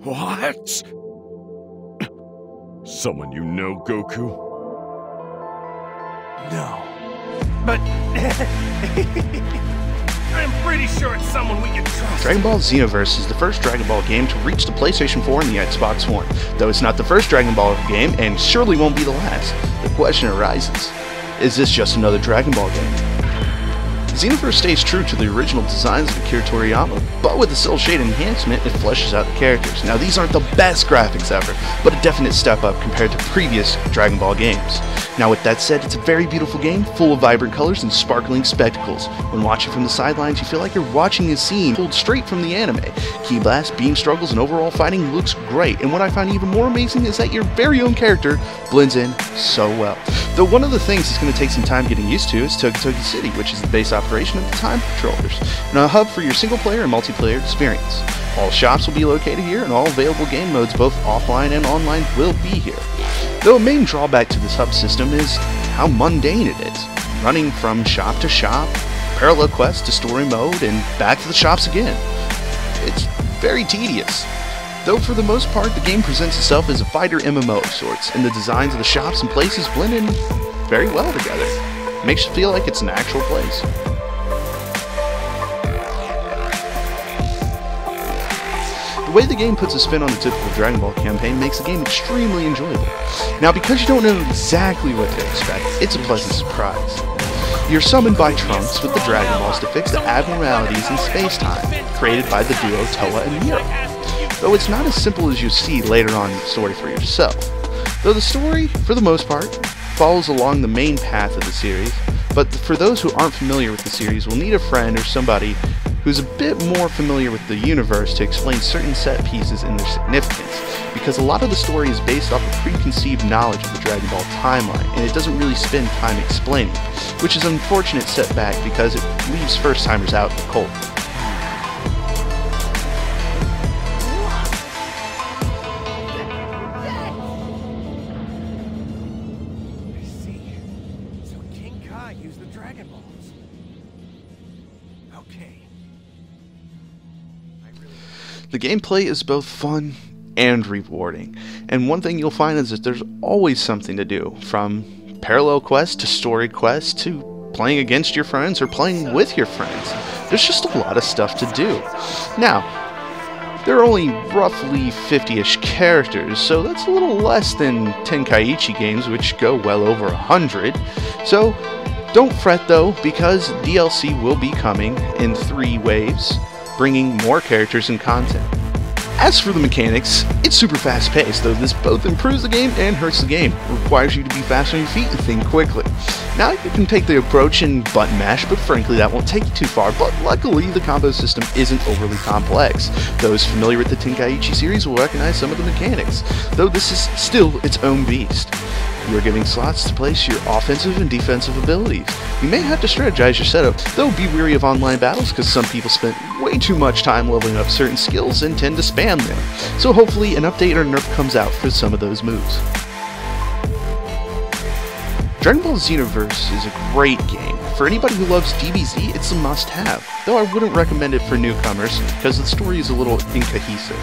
What? Someone you know, Goku? No. But I'm pretty sure it's someone we can trust. Dragonball Xenoverse is the first Dragon Ball game to reach the PlayStation 4 and the Xbox One. Though it's not the first Dragon Ball game, and surely won't be the last, the question arises, is this just another Dragon Ball game? Xenoverse stays true to the original designs of Akira Toriyama, but with a cel-shaded enhancement, it fleshes out the characters. Now, these aren't the best graphics ever, but a definite step up compared to previous Dragon Ball games. Now, with that said, it's a very beautiful game, full of vibrant colors and sparkling spectacles. When watching from the sidelines, you feel like you're watching a scene pulled straight from the anime. Key blasts, beam struggles, and overall fighting looks great, and what I find even more amazing is that your very own character blends in so well. Though one of the things that's going to take some time getting used to is Toki City, which is the base operation of the time controllers, and a hub for your single player and multiplayer experience. All shops will be located here, and all available game modes, both offline and online, will be here. Though a main drawback to this hub system is how mundane it is, running from shop to shop, parallel quests to story mode, and back to the shops again. It's very tedious. Though for the most part, the game presents itself as a fighter MMO of sorts, and the designs of the shops and places blend in very well together. It makes you feel like it's an actual place. The way the game puts a spin on the typical Dragon Ball campaign makes the game extremely enjoyable. Now, because you don't know exactly what to expect, it's a pleasant surprise. You're summoned by Trunks with the Dragon Balls to fix the abnormalities in space-time created by the duo Toa and Mira. Though it's not as simple as you see later on in the story for yourself. Though the story, for the most part, follows along the main path of the series, but for those who aren't familiar with the series will need a friend or somebody who's a bit more familiar with the universe to explain certain set pieces and their significance, because a lot of the story is based off of preconceived knowledge of the Dragon Ball timeline, and it doesn't really spend time explaining, which is an unfortunate setback because it leaves first-timers out in the cold. Use the Dragon Balls. Okay. The gameplay is both fun and rewarding, and one thing you'll find is that there's always something to do, from parallel quests to story quests to playing against your friends or playing with your friends. There's just a lot of stuff to do. Now, there are only roughly 50-ish characters, so that's a little less than Tenkaichi games, which go well over 100. So don't fret though, because DLC will be coming in 3 waves, bringing more characters and content. As for the mechanics, it's super fast paced, though this both improves the game and hurts the game. It requires you to be fast on your feet and think quickly. Now you can take the approach and button mash, but frankly that won't take you too far, but luckily the combo system isn't overly complex. Those familiar with the Tenkaichi series will recognize some of the mechanics, though this is still its own beast. You are giving slots to place your offensive and defensive abilities. You may have to strategize your setup, though be wary of online battles because some people spend way too much time leveling up certain skills and tend to spam them. So hopefully an update or nerf comes out for some of those moves. Dragon Ball Xenoverse is a great game. For anybody who loves DBZ, it's a must-have, though I wouldn't recommend it for newcomers because the story is a little incohesive.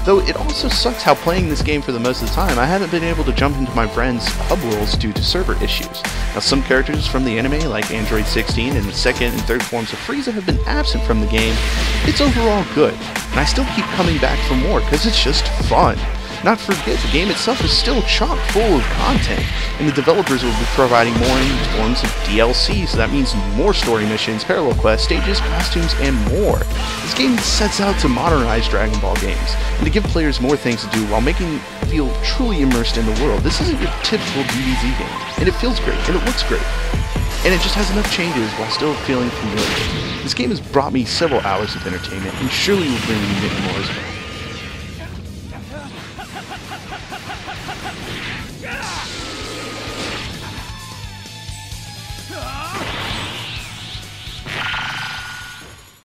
Though it also sucks how playing this game for the most of the time, I haven't been able to jump into my friends' hub worlds due to server issues. Now some characters from the anime, like Android 16 and the second and third forms of Frieza, have been absent from the game. It's overall good, and I still keep coming back for more because it's just fun. Not forget, the game itself is still chock full of content, and the developers will be providing more in forms of DLC, so that means more story missions, parallel quests, stages, costumes, and more. This game sets out to modernize Dragon Ball games, and to give players more things to do while making them feel truly immersed in the world. This isn't your typical DBZ game, and it feels great, and it looks great. And it just has enough changes while still feeling familiar. This game has brought me several hours of entertainment, and surely will bring me many more as well.